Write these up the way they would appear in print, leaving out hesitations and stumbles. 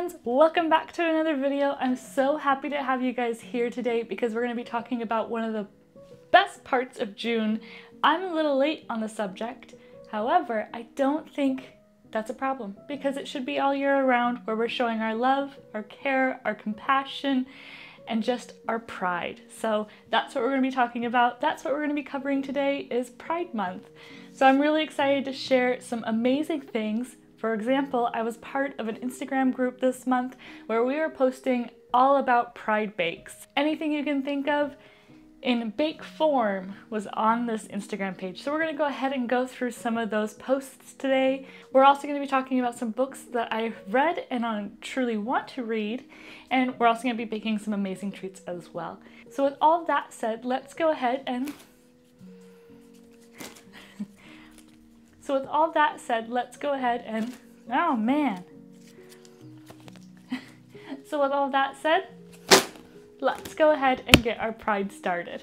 friends, welcome back to another video. I'm so happy to have you guys here today because we're going to be talking about one of the best parts of June. I'm a little late on the subject, however, I don't think that's a problem because it should be all year around where we're showing our love, our care, our compassion, and just our pride. So that's what we're going to be talking about. That's what we're going to be covering today is Pride Month. So I'm really excited to share some amazing things. For example, I was part of an Instagram group this month where we were posting all about Pride bakes. Anything you can think of in bake form was on this Instagram page. So we're going to go ahead and go through some of those posts today. We're also going to be talking about some books that I've read and I truly want to read. And we're also going to be baking some amazing treats as well. So with all that said, let's go ahead and oh man. So with all that said, let's go ahead and get our Pride started.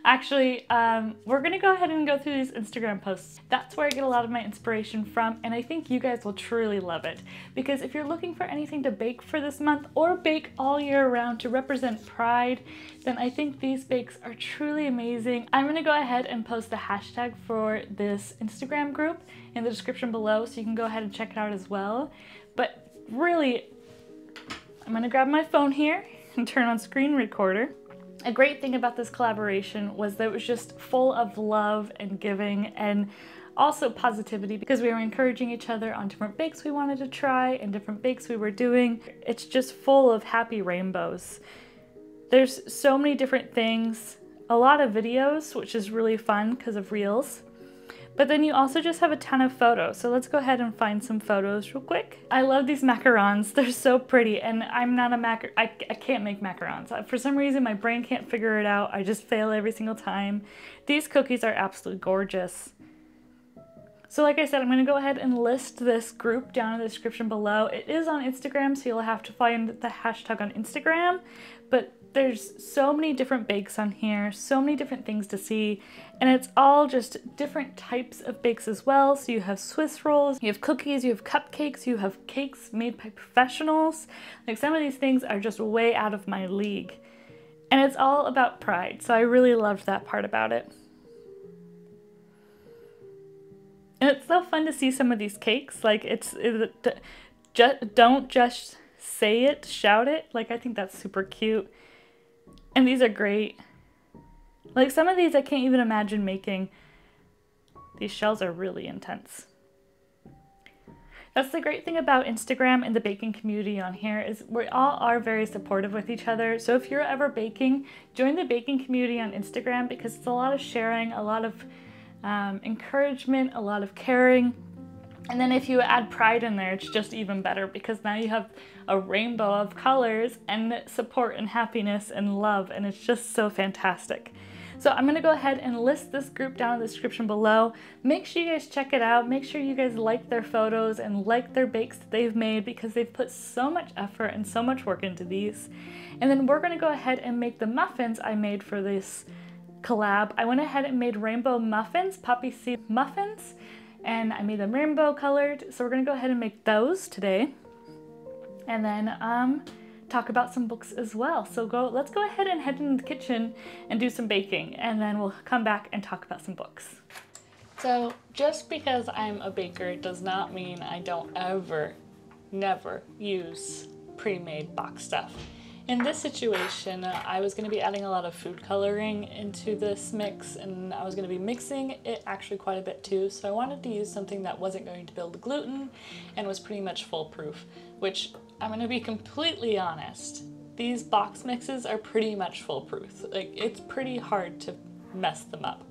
Actually, we're gonna go ahead and go through these Instagram posts. That's where I get a lot of my inspiration from, and I think you guys will truly love it. Because if you're looking for anything to bake for this month, or bake all year round to represent Pride, then I think these bakes are truly amazing. I'm gonna go ahead and post the hashtag for this Instagram group in the description below, so you can go ahead and check it out as well. But really, I'm gonna grab my phone here and turn on screen recorder. A great thing about this collaboration was that it was just full of love and giving and also positivity because we were encouraging each other on different bakes we wanted to try and different bakes we were doing. It's just full of happy rainbows. There's so many different things, a lot of videos, which is really fun because of Reels. But then you also just have a ton of photos. So let's go ahead and find some photos real quick. I love these macarons. They're so pretty, and I'm not a I can't make macarons. For some reason, my brain can't figure it out. I just fail every single time. These cookies are absolutely gorgeous. So like I said, I'm gonna go ahead and list this group down in the description below. It is on Instagram, so you'll have to find the hashtag on Instagram, but there's so many different bakes on here, so many different things to see, and it's all just different types of bakes as well. So you have Swiss rolls, you have cookies, you have cupcakes, you have cakes made by professionals. Like some of these things are just way out of my league. And it's all about pride, so I really loved that part about it. And it's so fun to see some of these cakes, like don't just say it, shout it. Like I think that's super cute. And these are great. Like some of these I can't even imagine making. These shells are really intense. That's the great thing about Instagram and the baking community on here is we all are very supportive with each other. So if you're ever baking, join the baking community on Instagram because it's a lot of sharing, a lot of encouragement, a lot of caring. And then if you add pride in there, it's just even better because now you have a rainbow of colors and support and happiness and love, and it's just so fantastic. So I'm gonna go ahead and list this group down in the description below. Make sure you guys check it out. Make sure you guys like their photos and like their bakes that they've made because they've put so much effort and so much work into these. And then we're gonna go ahead and make the muffins I made for this collab. I went ahead and made rainbow muffins, Poppyseed Muffins, and I made them rainbow colored. So we're gonna go ahead and make those today. And then talk about some books as well. So let's go ahead and head into the kitchen and do some baking, and then we'll come back and talk about some books. So just because I'm a baker does not mean I don't never use pre-made box stuff. In this situation, I was going to be adding a lot of food coloring into this mix, and I was going to be mixing it actually quite a bit too, so I wanted to use something that wasn't going to build gluten and was pretty much foolproof, which I'm going to be completely honest, these box mixes are pretty much foolproof. Like, it's pretty hard to mess them up.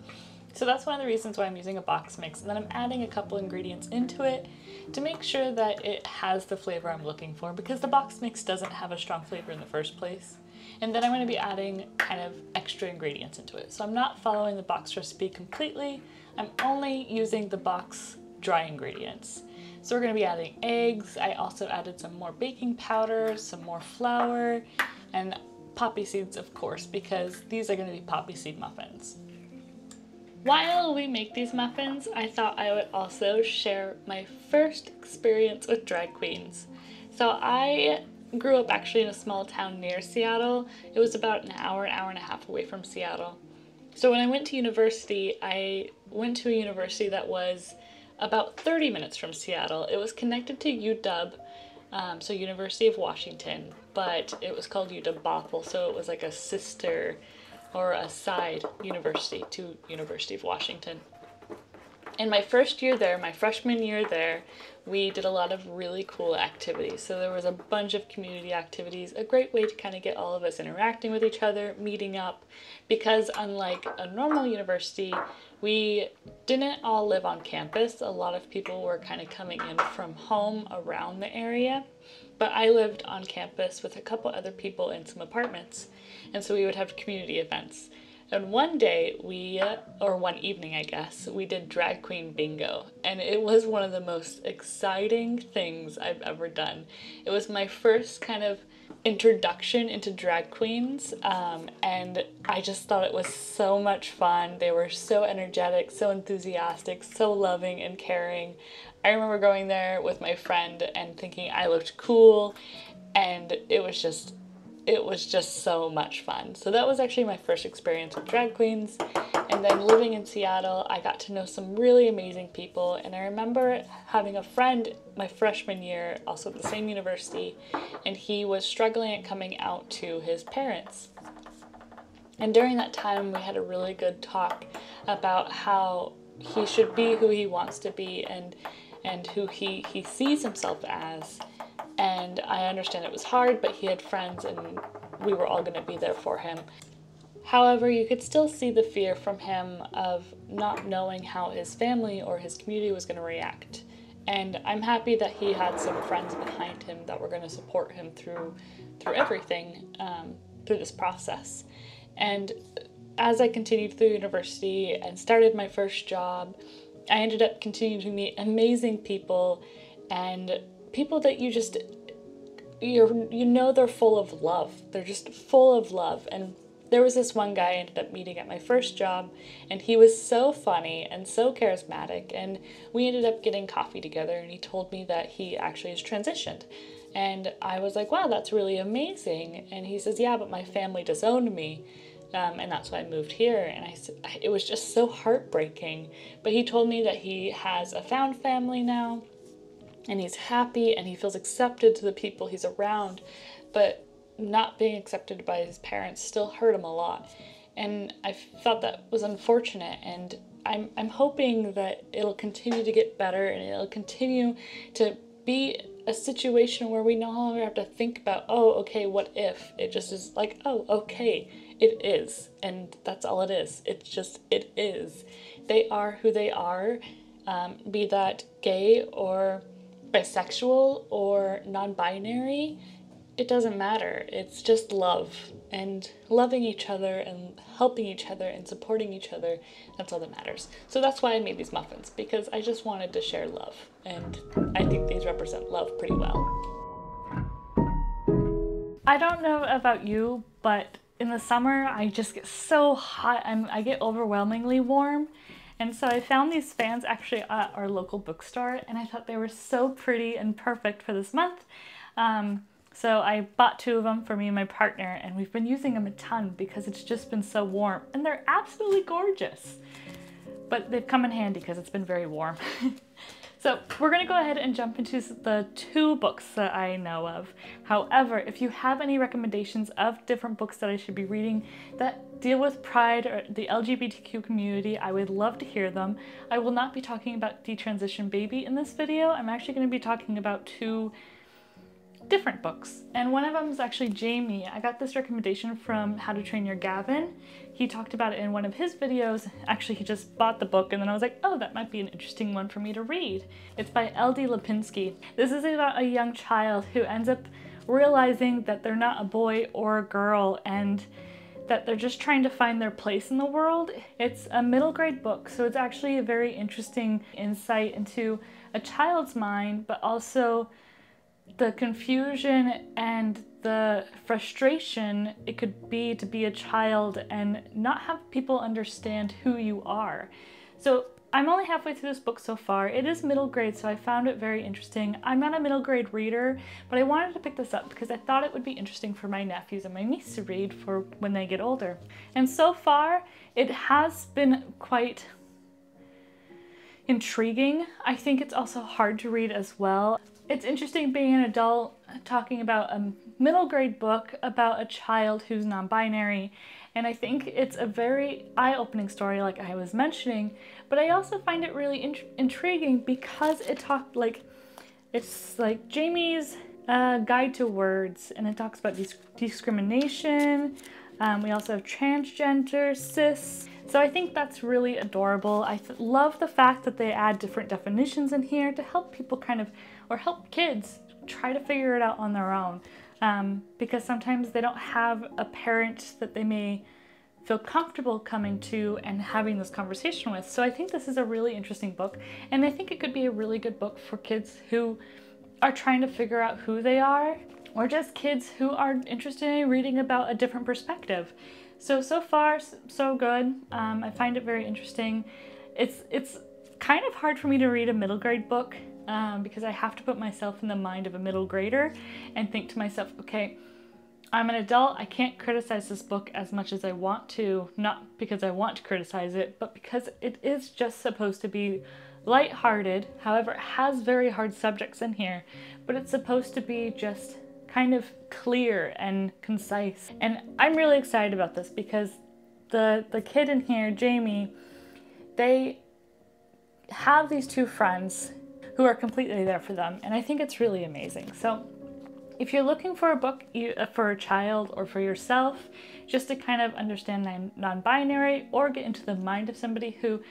So that's one of the reasons why I'm using a box mix, and then I'm adding a couple ingredients into it to make sure that it has the flavor I'm looking for, because the box mix doesn't have a strong flavor in the first place. And then I'm going to be adding kind of extra ingredients into it. So I'm not following the box recipe completely, I'm only using the box dry ingredients. So we're going to be adding eggs. I also added some more baking powder, some more flour, and poppy seeds, of course, because these are going to be poppy seed muffins. While we make these muffins, I thought I would also share my first experience with drag queens. So I grew up actually in a small town near Seattle. It was about an hour and a half away from Seattle. So when I went to university, I went to a university that was about 30 minutes from Seattle. It was connected to UW, so University of Washington, but it was called UW Bothell, so it was like a sister or a side university to University of Washington. In my first year there, my freshman year there, we did a lot of really cool activities. So there was a bunch of community activities, a great way to kind of get all of us interacting with each other, meeting up, because unlike a normal university, we didn't all live on campus. A lot of people were kind of coming in from home around the area, but I lived on campus with a couple other people in some apartments, and so we would have community events. And one day or one evening I guess, we did drag queen bingo, and it was one of the most exciting things I've ever done. It was my first kind of introduction into drag queens, and I just thought it was so much fun. They were so energetic, so enthusiastic, so loving and caring. I remember going there with my friend and thinking I looked cool, and it was just so much fun. So that was actually my first experience with drag queens. And then living in Seattle, I got to know some really amazing people. And I remember having a friend my freshman year, also at the same university, and he was struggling at coming out to his parents. And during that time, we had a really good talk about how he should be who he wants to be and who he sees himself as. And I understand it was hard, but he had friends and we were all going to be there for him. However, you could still see the fear from him of not knowing how his family or his community was going to react. And I'm happy that he had some friends behind him that were going to support him through everything, through this process. And as I continued through university and started my first job, I ended up continuing to meet amazing people, and people that you know they're full of love. They're just full of love. And there was this one guy I ended up meeting at my first job, and he was so funny and so charismatic, and we ended up getting coffee together, and he told me that he actually has transitioned. And I was like, wow, that's really amazing. And he says, yeah, but my family disowned me. And that's why I moved here. And I said, it was just so heartbreaking. But he told me that he has a found family now, and he's happy and he feels accepted to the people he's around, but not being accepted by his parents still hurt him a lot. And I thought that was unfortunate, and I'm hoping that it'll continue to get better and it'll continue to be a situation where we no longer have to think about, oh, okay, what if? It just is like, oh, okay, it is. And that's all it is. It's just, it is. They are who they are, be that gay or bisexual or non-binary, it doesn't matter. It's just love, and loving each other and helping each other and supporting each other. That's all that matters. So that's why I made these muffins, because I just wanted to share love, and I think these represent love pretty well. I don't know about you, but in the summer I just get so hot. I get overwhelmingly warm. And so I found these fans actually at our local bookstore, and I thought they were so pretty and perfect for this month. So I bought 2 of them for me and my partner, and we've been using them a ton because it's just been so warm, and they're absolutely gorgeous. But they've come in handy because it's been very warm. So we're going to go ahead and jump into the 2 books that I know of. However, if you have any recommendations of different books that I should be reading that deal with pride or the LGBTQ community, I would love to hear them. I will not be talking about Detransition Baby in this video. I'm actually going to be talking about 2 different books, and one of them is actually Jamie. I got this recommendation from How to Train Your Gavin. He talked about it in one of his videos. Actually, he just bought the book, and then I was like, oh, that might be an interesting one for me to read. It's by L.D. Lipinski. This is about a young child who ends up realizing that they're not a boy or a girl, and that they're just trying to find their place in the world. It's a middle grade book, so it's actually a very interesting insight into a child's mind, but also the confusion and the frustration it could be to be a child and not have people understand who you are. So I'm only halfway through this book so far. It is middle grade, so I found it very interesting. I'm not a middle grade reader, but I wanted to pick this up because I thought it would be interesting for my nephews and my niece to read for when they get older. And so far, it has been quite intriguing. I think it's also hard to read as well. It's interesting being an adult talking about a middle grade book about a child who's non-binary, and I think it's a very eye-opening story like I was mentioning, but I also find it really intriguing because it's like Jamie's guide to words, and it talks about discrimination. We also have transgender, cis. So I think that's really adorable. I love the fact that they add different definitions in here to help people or help kids try to figure it out on their own. Because sometimes they don't have a parent that they may feel comfortable coming to and having this conversation with. So I think this is a really interesting book, and I think it could be a really good book for kids who are trying to figure out who they are, or just kids who are interested in reading about a different perspective. So far, so good. I find it very interesting. It's kind of hard for me to read a middle grade book because I have to put myself in the mind of a middle grader and think to myself, okay, I'm an adult, I can't criticize this book as much as I want to, not because I want to criticize it, but because it is just supposed to be lighthearted. However, it has very hard subjects in here, but it's supposed to be just kind of clear and concise. And I'm really excited about this because the kid in here, Jamie, they have these two friends who are completely there for them, and I think it's really amazing. So if you're looking for a book for a child or for yourself, just to kind of understand non-binary or get into the mind of somebody who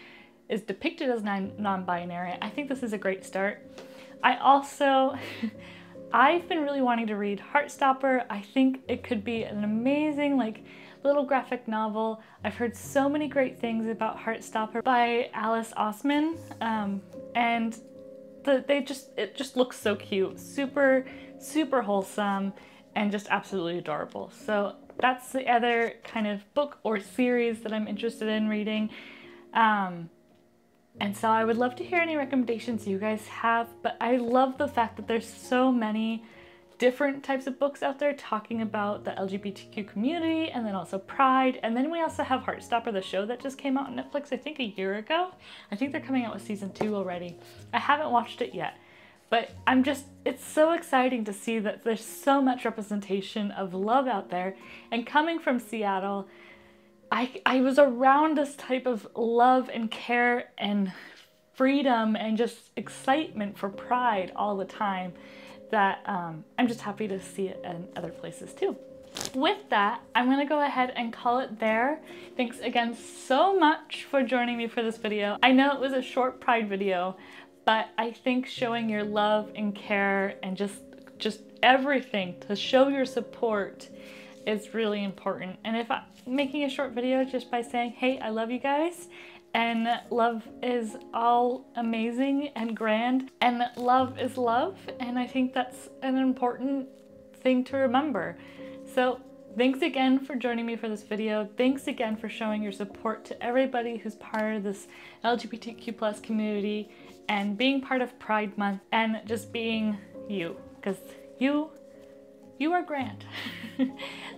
is depicted as non-binary, I think this is a great start. I've been really wanting to read Heartstopper. I think it could be an amazing little graphic novel. I've heard so many great things about Heartstopper by Alice Osman, and it just looks so cute, super wholesome, and just absolutely adorable. So that's the other kind of book or series that I'm interested in reading. And so I would love to hear any recommendations you guys have, but I love the fact that there's so many different types of books out there talking about the LGBTQ community, and then also Pride, and then we also have Heartstopper, the show that just came out on Netflix, I think a year ago. I think they're coming out with season 2 already. I haven't watched it yet, but it's so exciting to see that there's so much representation of love out there. And coming from Seattle, I was around this type of love and care and freedom and just excitement for Pride all the time that I'm just happy to see it in other places too. With that, I'm gonna go ahead and call it there. Thanks again so much for joining me for this video. I know it was a short Pride video, but I think showing your love and care and just everything to show your support is really important. And if I'm making a short video just by saying, hey, I love you guys, and love is all amazing and grand, and love is love, and I think that's an important thing to remember. So thanks again for joining me for this video. Thanks again for showing your support to everybody who's part of this LGBTQ+ community and being part of Pride Month and just being you, because you are grand.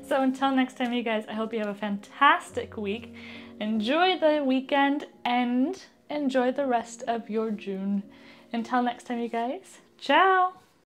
So until next time, you guys, I hope you have a fantastic week. Enjoy the weekend and enjoy the rest of your June. Until next time, you guys, ciao!